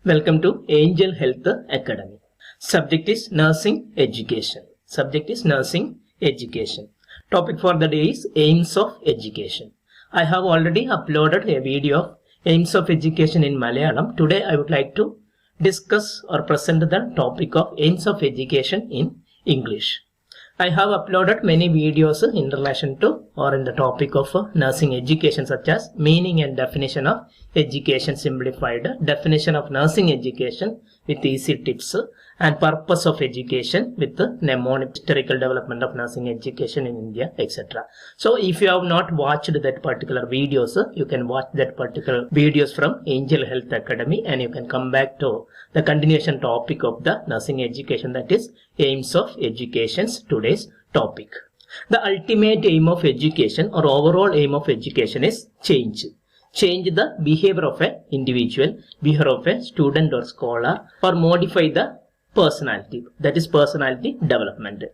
Welcome to Angel Health Academy. Subject is Nursing Education. Subject is Nursing Education. Topic for the day is Aims of Education. I have already uploaded a video of Aims of Education in Malayalam. Today I would like to discuss or present the topic of Aims of Education in English. I have uploaded many videos in relation to or in the topic of nursing education, such as meaning and definition of education simplified, definition of nursing education with easy tips, and purpose of education with the mnemonic, historical development of nursing education in India, etc. So if you have not watched that particular videos, you can watch that particular videos from Angel Health Academy, and you can come back to the continuation topic of the nursing education, that is Aims of Education's today's topic. The ultimate aim of education or overall aim of education is change. Change the behavior of an individual, behavior of a student or scholar, or modify the personality, that is personality development.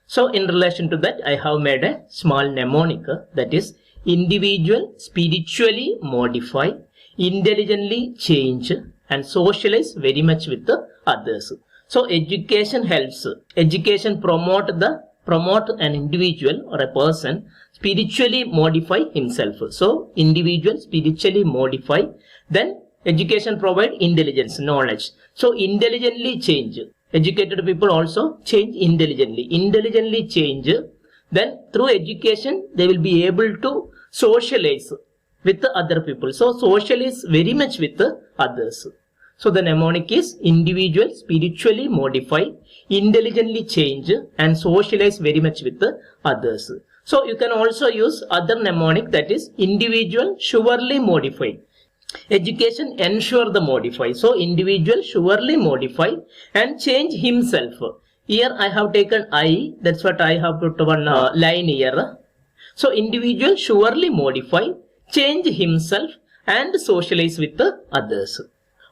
So in relation to that, I have made a small mnemonic, that is individual spiritually modify, intelligently change, and socialize very much with the others. So education helps, education promote an individual or a person spiritually modify himself. So individual spiritually modify, then education provide intelligence, knowledge. So intelligently change. Educated people also change intelligently. Intelligently change. Then through education they will be able to socialize with the other people. So socialize very much with the others. So the mnemonic is individual spiritually modify, intelligently change, and socialize very much with the others. So you can also use other mnemonic, that is individual surely modify. Education ensure the modify. So individual surely modify and change himself. Here I have taken I, that's what I have put one line here. So individual surely modify, change himself, and socialize with the others.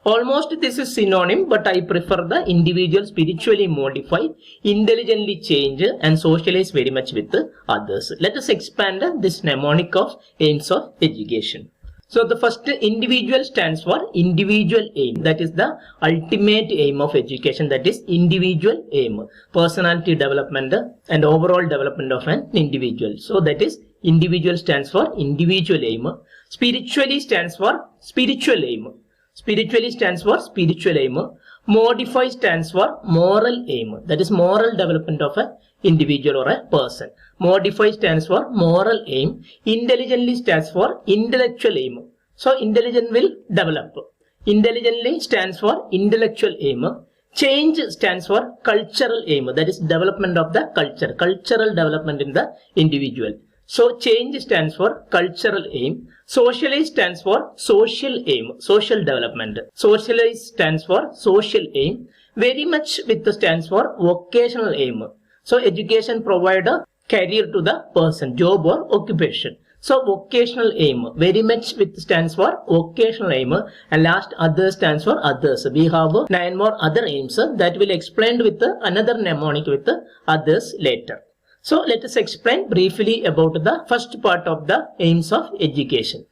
Almost this is synonym, but I prefer the individual spiritually modify, intelligently change, and socialize very much with the others. Let us expand this mnemonic of aims of education. So the first individual stands for individual aim. That is the ultimate aim of education. That is individual aim. Personality development and overall development of an individual. So that is individual stands for individual aim. Spiritually stands for spiritual aim. Spiritually stands for spiritual aim. Modify stands for moral aim. That is moral development of an individual or a person. Modify stands for moral aim. Intelligently stands for intellectual aim. So intelligent will develop. Intelligently stands for intellectual aim. Change stands for cultural aim. That is development of the culture. Cultural development in the individual. So change stands for cultural aim. Socialize stands for social aim, social development. Socialize stands for social aim. Very much with the stands for vocational aim. So education provide a career to the person, job or occupation. So vocational aim, very much with stands for vocational aim, and last other stands for others. We have 9 more other aims that will explain with another mnemonic with others later. So let us explain briefly about the first part of the aims of education.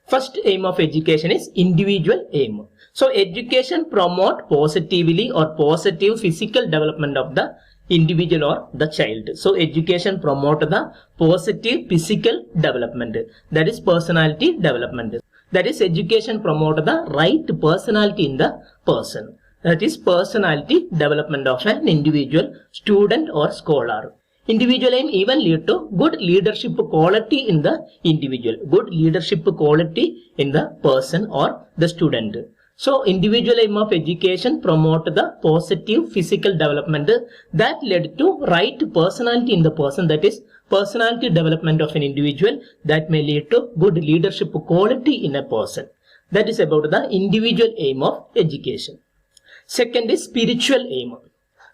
First aim of education is individual aim. So education promote positively or positive physical development of the individual or the child. So education promote the positive physical development. That is personality development. That is education promote the right personality in the person. That is personality development of an individual, student or scholar. Individual aim even lead to good leadership quality in the individual, good leadership quality in the person or the student. So individual aim of education promote the positive physical development that led to right personality in the person, that is personality development of an individual that may lead to good leadership quality in a person. That is about the individual aim of education. Second is spiritual aim.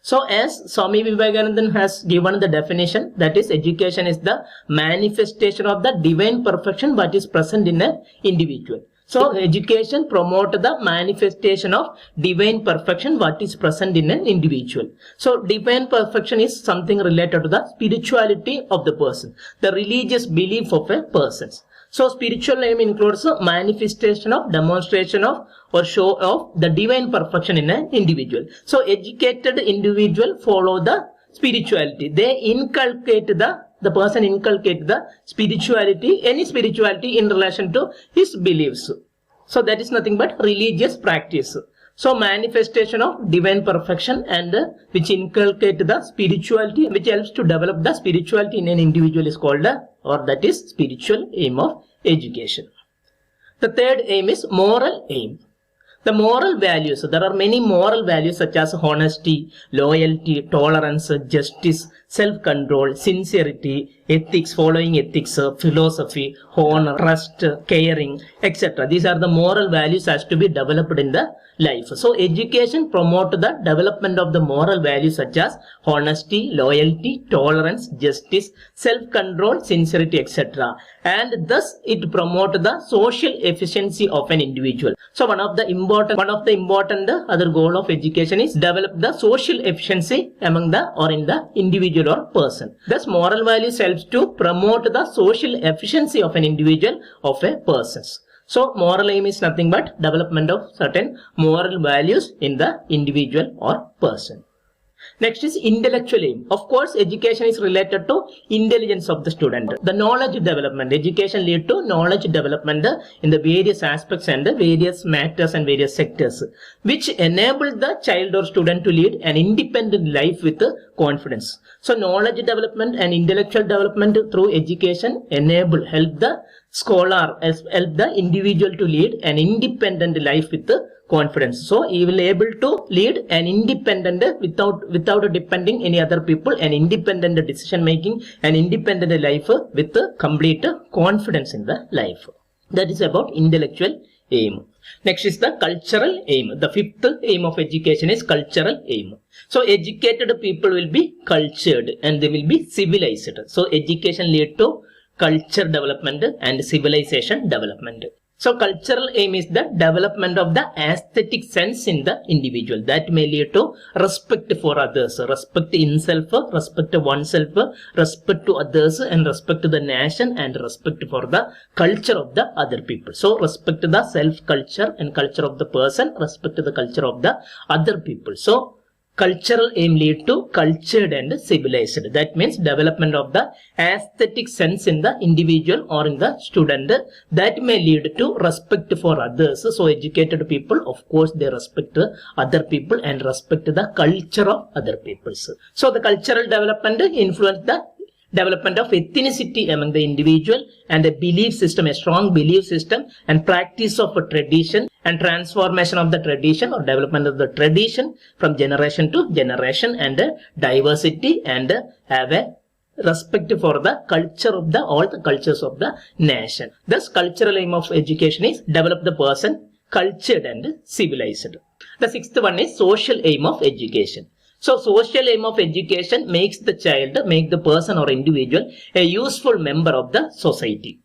So as Swami Vivekananda has given the definition, that is education is the manifestation of the divine perfection what is present in an individual. So education promote the manifestation of divine perfection what is present in an individual. So divine perfection is something related to the spirituality of the person, the religious belief of a person. So spiritual aim includes a manifestation of, demonstration of, or show of the divine perfection in an individual. So educated individual follow the spirituality. They inculcate the person inculcate the spirituality, any spirituality in relation to his beliefs. So that is nothing but religious practice. So manifestation of divine perfection and which inculcate the spirituality, which helps to develop the spirituality in an individual is called or that is spiritual aim of education. The third aim is moral aim. The moral values, there are many moral values such as honesty, loyalty, tolerance, justice, self-control, sincerity, ethics, following ethics, philosophy, honor, trust, caring, etc. These are the moral values has to be developed in the life. So education promote the development of the moral values such as honesty, loyalty, tolerance, justice, self-control, sincerity, etc. And thus it promote the social efficiency of an individual. So one of the important other goal of education is develop the social efficiency among the or in the individual or person. Thus moral values helps to promote the social efficiency of an individual of a person. So moral aim is nothing but development of certain moral values in the individual or person. Next is intellectual aim. Of course, education is related to intelligence of the student. The knowledge development. Education lead to knowledge development in the various aspects and various matters and various sectors, which enable the child or student to lead an independent life with confidence. So knowledge development and intellectual development through education help the scholar, help the individual to lead an independent life with confidence. So he will able to lead an independent without depending any other people, an independent decision making, an independent life with complete confidence in the life. That is about intellectual aim. Next is the cultural aim. The fifth aim of education is cultural aim. So educated people will be cultured and they will be civilized. So education lead to culture development and civilization development. So cultural aim is the development of the aesthetic sense in the individual that may lead to respect for others, respect in self, respect oneself, respect to others, and respect to the nation, and respect for the culture of the other people. So respect to the self culture and culture of the person, respect to the culture of the other people. So cultural aim lead to cultured and civilized. That means development of the aesthetic sense in the individual or in the student that may lead to respect for others. So educated people, of course, they respect other people and respect the culture of other people. So the cultural development influence the development of ethnicity among the individual and a belief system, a strong belief system and practice of a tradition and transformation of the tradition or development of the tradition from generation to generation and diversity and have a respect for the culture of all the cultures of the nation. Thus cultural aim of education is develop the person cultured and civilized. The sixth one is social aim of education. So social aim of education makes the child, make the person or individual a useful member of the society.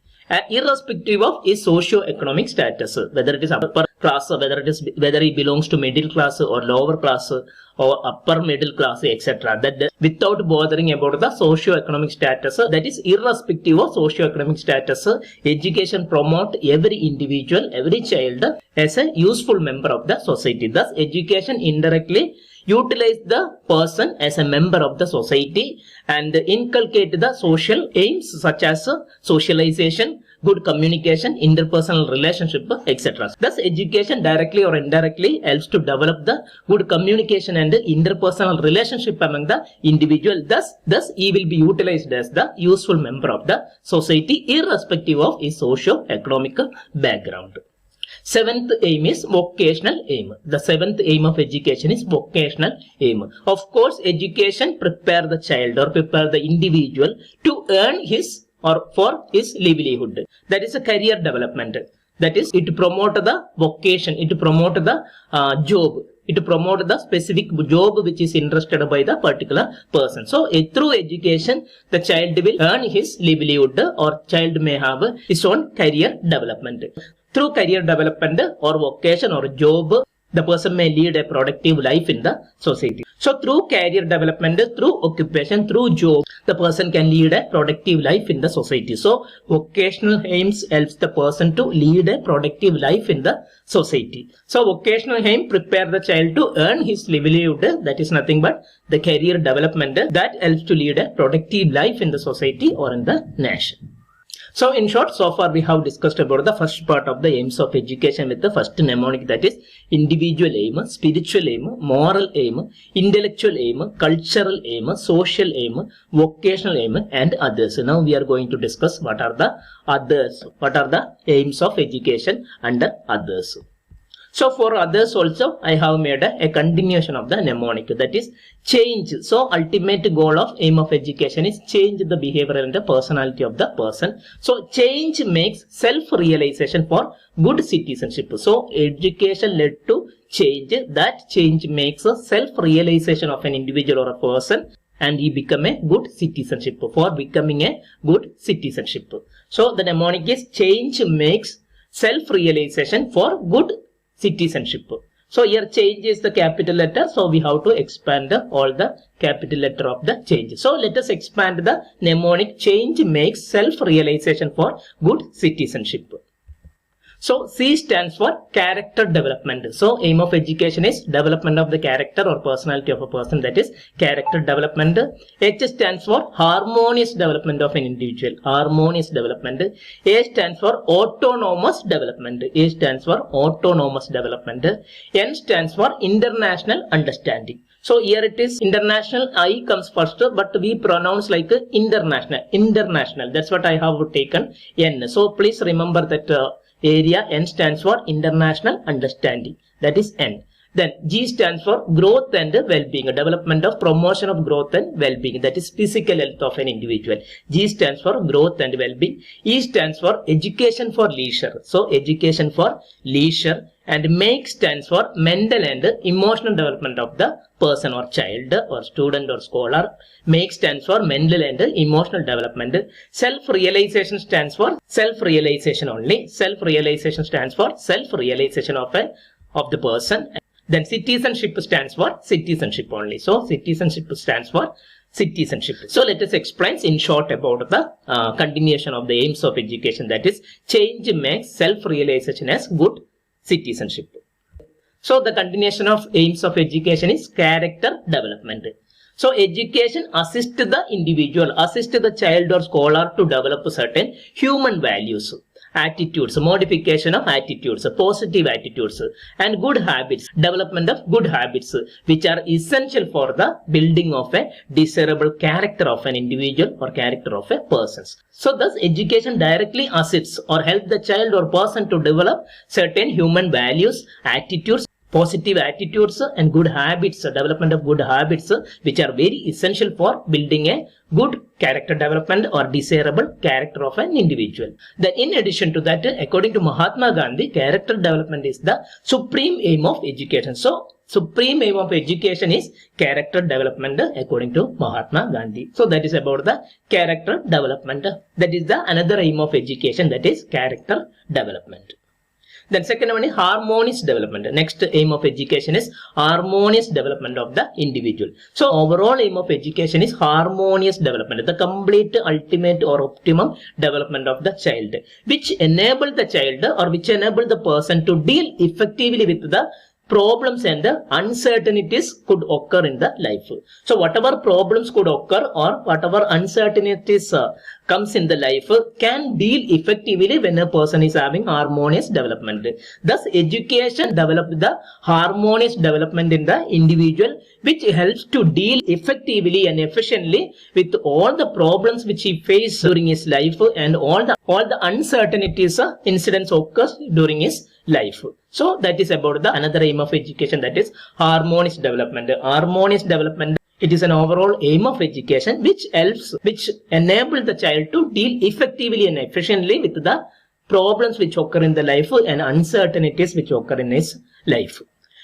Irrespective of his socio-economic status, whether it is upper class, whether he belongs to middle class or lower class or upper middle class, etc. That without bothering about the socio-economic status, that is irrespective of socio-economic status, education promote every individual, every child as a useful member of the society. Thus, education indirectly utilize the person as a member of the society and inculcate the social aims such as socialization, good communication, interpersonal relationship, etc. Thus, education directly or indirectly helps to develop the good communication and interpersonal relationship among the individual. Thus, he will be utilized as the useful member of the society irrespective of his socio-economic background. Seventh aim is vocational aim. The seventh aim of education is vocational aim. Of course, education prepare the child or prepare the individual to earn his or for his livelihood. That is a career development. That is, it promote the vocation, it promote the job. It promote the specific job which is interested by the particular person. So, through education, the child will earn his livelihood or child may have his own career development. Through career development or vocation or job, the person may lead a productive life in the society. So through career development, through occupation, through job, the person can lead a productive life in the society. So vocational aims helps the person to lead a productive life in the society. So vocational aim prepare the child to earn his livelihood. That is nothing but the career development that helps to lead a productive life in the society or in the nation. So in short, so far we have discussed about the first part of the aims of education with the first mnemonic, that is individual aim, spiritual aim, moral aim, intellectual aim, cultural aim, social aim, vocational aim and others. Now we are going to discuss what are the others, what are the aims of education under others. So for others also, I have made a continuation of the mnemonic, that is change. So ultimate goal of aim of education is change the behavior and the personality of the person. So change makes self-realization for good citizenship. So education led to change. That change makes a self-realization of an individual or a person, and he become a good citizenship. For becoming a good citizenship, so the mnemonic is change makes self-realization for good citizenship. So here change is the capital letter, so we have to expand all the capital letter of the change. So let us expand the mnemonic change makes self-realization for good citizenship. So C stands for character development. So aim of education is development of the character or personality of a person, that is character development. H stands for harmonious development of an individual, harmonious development. A stands for autonomous development. A stands for autonomous development. N stands for international understanding. So here it is international, I comes first, but we pronounce like international, international. That's what I have taken N. So please remember that area. N stands for international understanding, that is N. Then G stands for growth and well-being, development of promotion of growth and well-being, that is physical health of an individual. G stands for growth and well-being. E stands for education for leisure, so education for leisure. And make stands for mental and emotional development of the person or child or student or scholar. Make stands for mental and emotional development. Self-realization stands for self-realization only. Self-realization stands for self-realization of the person. Then citizenship stands for citizenship only. So citizenship stands for citizenship. So let us explain in short about the continuation of the aims of education, that is change makes self-realization as good citizenship. So the continuation of aims of education is character development. So education assists the individual, assists the child or scholar to develop certain human values, attitudes, modification of attitudes, positive attitudes and good habits, development of good habits, which are essential for the building of a desirable character of an individual or character of a person. So thus education directly assists or helps the child or person to develop certain human values, attitudes, positive attitudes and good habits, development of good habits, which are very essential for building a good character development or desirable character of an individual. Then in addition to that, according to Mahatma Gandhi, character development is the supreme aim of education. So supreme aim of education is character development according to Mahatma Gandhi. So that is about the character development. That is the another aim of education, that is character development. Then second one is harmonious development. Next aim of education is harmonious development of the individual. So overall aim of education is harmonious development, the complete, ultimate or optimum development of the child, which enable the child or which enable the person to deal effectively with the problems and the uncertainties could occur in the life. So whatever problems could occur or whatever uncertainties comes in the life can deal effectively when a person is having harmonious development. Thus education develops the harmonious development in the individual, which helps to deal effectively and efficiently with all the problems which he faces during his life and all the uncertainties incidents occurs during his life. So that is about the another aim of education, that is harmonious development. Harmonious development, it is an overall aim of education which enables the child to deal effectively and efficiently with the problems which occur in the life and uncertainties which occur in his life.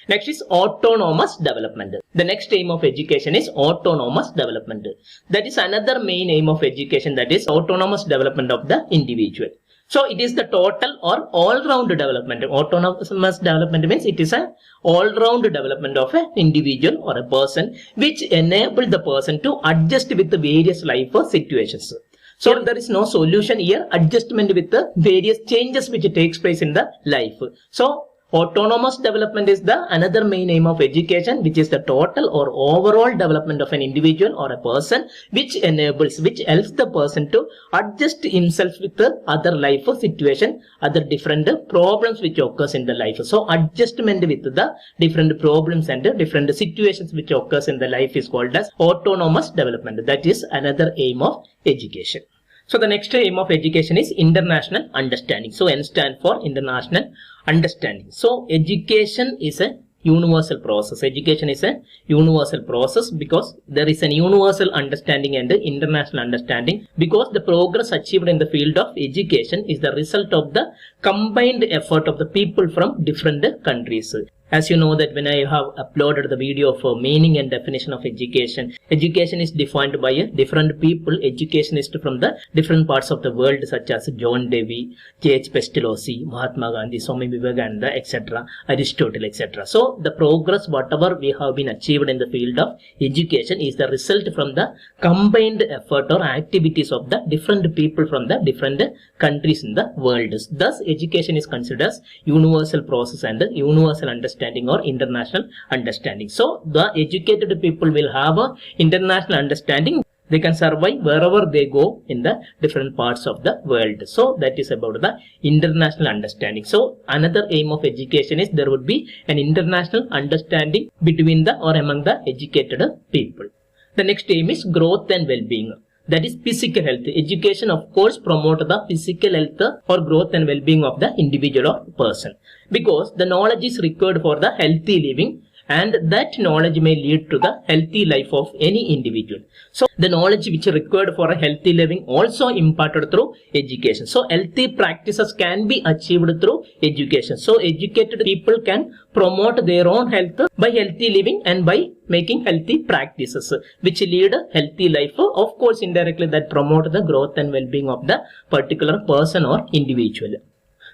Next is autonomous development. The next aim of education is autonomous development. That is another main aim of education, that is autonomous development of the individual. So it is the total or all-round development. Autonomous development means it is a all-round development of an individual or a person which enable the person to adjust with the various life situations. So there is no solution here, adjustment with the various changes which takes place in the life. So autonomous development is the another main aim of education, which is the total or overall development of an individual or a person which helps the person to adjust himself with the other life situation, other different problems which occurs in the life. So adjustment with the different problems and different situations which occurs in the life is called as autonomous development. That is another aim of education. So the next aim of education is international understanding. So N stand for international understanding. So education is a universal process. Education is a universal process because there is an universal understanding and international understanding, because the progress achieved in the field of education is the result of the combined effort of the people from different countries. As you know that when I have uploaded the video for meaning and definition of education, education is defined by different people, educationists from the different parts of the world such as John Dewey, J.H. Pestalozzi, Mahatma Gandhi, Swami Vivekananda, etc., Aristotle, etc. So the progress whatever we have been achieved in the field of education is the result from the combined effort or activities of the different people from the different countries in the world. Thus education is considered as universal process and universal understanding or international understanding. So the educated people will have a international understanding. They can survive wherever they go in the different parts of the world. So that is about the international understanding. So another aim of education is there would be an international understanding between the or among the educated people. The next aim is growth and well-being. That is physical health. Education of course promote the physical health or growth and well-being of the individual or person, because the knowledge is required for the healthy living, and that knowledge may lead to the healthy life of any individual. So the knowledge which is required for a healthy living also imparted through education. So healthy practices can be achieved through education. So educated people can promote their own health by healthy living and by making healthy practices which lead a healthy life. Of course indirectly that promote the growth and well-being of the particular person or individual.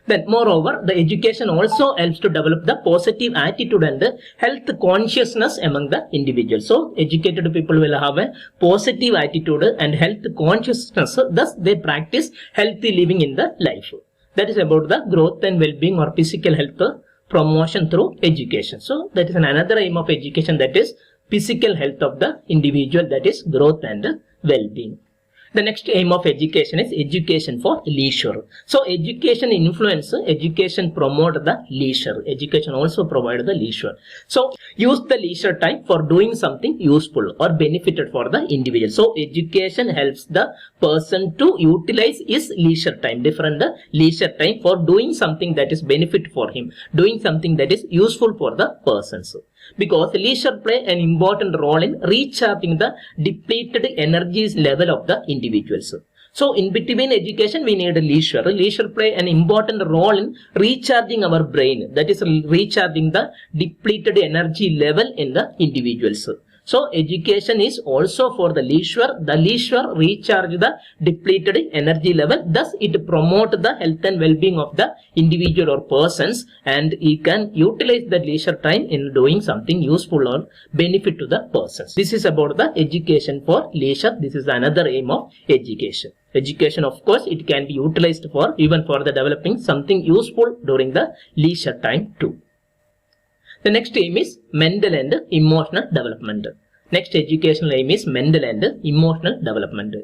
Then moreover, the education also helps to develop the positive attitude and health consciousness among the individuals. So educated people will have a positive attitude and health consciousness, thus they practice healthy living in the life. That is about the growth and well-being or physical health promotion through education. So that is another aim of education, that is physical health of the individual, that is growth and well-being. The next aim of education is education for leisure. So education influence, education promote the leisure. Education also provide the leisure. So use the leisure time for doing something useful or benefited for the individual. So education helps the person to utilize his leisure time, different leisure time for doing something that is benefit for him, doing something that is useful for the persons. Because leisure play an important role in recharging the depleted energies level of the individuals. So in between education we need leisure. Leisure play an important role in recharging our brain, that is recharging the depleted energy level in the individuals. So education is also for the leisure. The leisure recharge the depleted energy level. Thus it promote the health and well-being of the individual or persons, and he can utilize the leisure time in doing something useful or benefit to the persons. This is about the education for leisure. This is another aim of education. Education of course it can be utilized for even for the developing something useful during the leisure time too. The next aim is mental and emotional development. Next educational aim is mental and emotional development.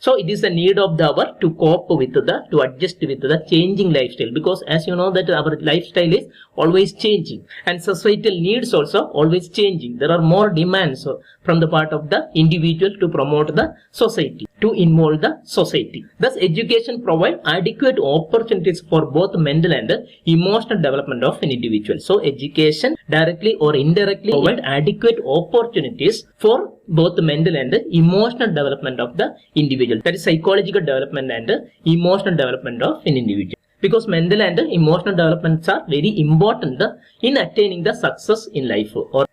So it is the need of the hour to cope with to adjust with the changing lifestyle, because as you know that our lifestyle is always changing and societal needs also always changing. There are more demands from the part of the individual to promote the society, to involve the society. Thus education provides adequate opportunities for both mental and emotional development of an individual. So education directly or indirectly provide adequate opportunities for both mental and emotional development of the individual. That is psychological development and emotional development of an individual. Because mental and emotional developments are very important in attaining the success in life. Or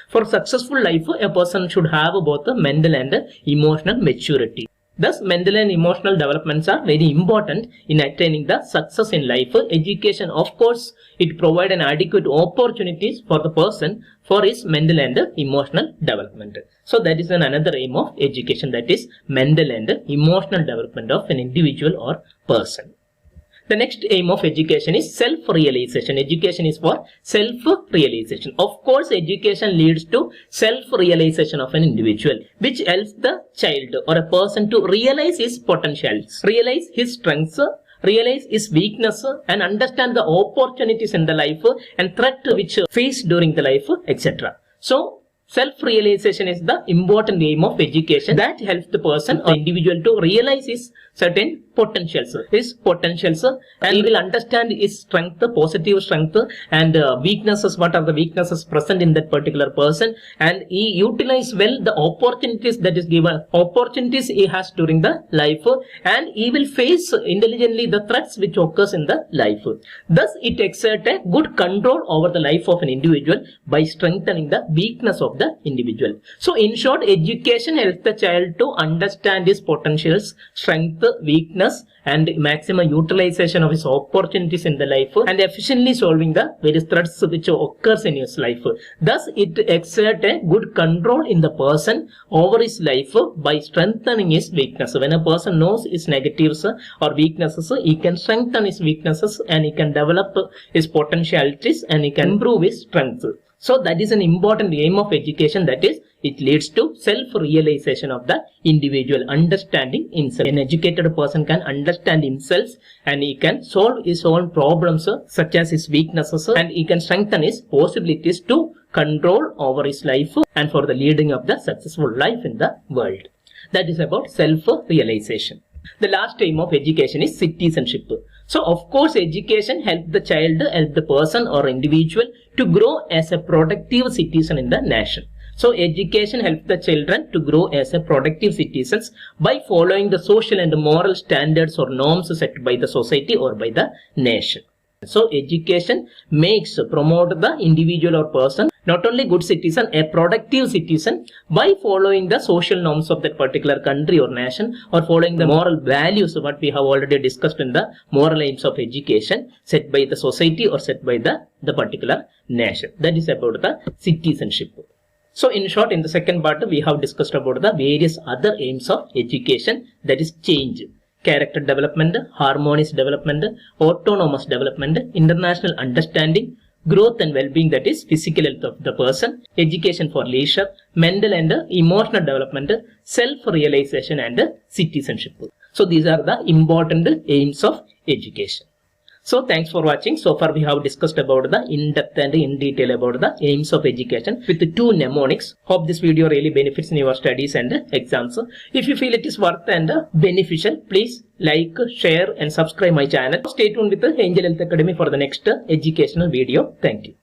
for successful life, a person should have both mental and emotional maturity. Thus, mental and emotional developments are very important in attaining the success in life. Education, of course, it provides an adequate opportunities for the person for his mental and emotional development. So that is another aim of education, that is mental and emotional development of an individual or person. The next aim of education is self-realization. Education is for self-realization. Of course, education leads to self-realization of an individual, which helps the child or a person to realize his potentials, realize his strengths, realize his weakness, and understand the opportunities in the life and threat which face during the life, etc. So, self-realization is the important aim of education that helps the person or individual to realize his certain potentials, and he will understand his strength, positive strength, and weaknesses, what are the weaknesses present in that particular person, and he utilize well the opportunities that is given, opportunities he has during the life, and he will face intelligently the threats which occurs in the life. Thus, it exerts a good control over the life of an individual by strengthening the weakness of the individual. So, in short, education helps the child to understand his potentials, strength, weakness, and maximum utilization of his opportunities in the life, and efficiently solving the various threats which occurs in his life. Thus, it exerts a good control in the person over his life by strengthening his weakness. When a person knows his negatives or weaknesses, he can strengthen his weaknesses and he can develop his potentialities and he can improve his strengths. So that is an important aim of education, that is, it leads to self-realization of the individual, understanding himself. An educated person can understand himself and he can solve his own problems such as his weaknesses, and he can strengthen his possibilities to control over his life and for the leading of the successful life in the world. That is about self-realization. The last aim of education is citizenship. So, of course, education helps the child, help the person or individual to grow as a productive citizen in the nation. So, education helps the children to grow as a productive citizens by following the social and moral standards or norms set by the society or by the nation. So, education promote the individual or person, not only good citizen, a productive citizen by following the social norms of that particular country or nation, or following the moral values, what we have already discussed in the moral aims of education set by the society or set by the particular nation. That is about the citizenship. So, in short, in the second part, we have discussed about the various other aims of education, that is change, character development, harmonious development, autonomous development, international understanding, growth and well-being, that is physical health of the person, education for leisure, mental and emotional development, self-realization and citizenship. So, these are the important aims of education. So, thanks for watching. So far, we have discussed about the in-depth and in detail about the aims of education with the 2 mnemonics. Hope this video really benefits in your studies and exams. If you feel it is worth and beneficial, please like, share and subscribe my channel. Stay tuned with the Angel Health Academy for the next educational video. Thank you.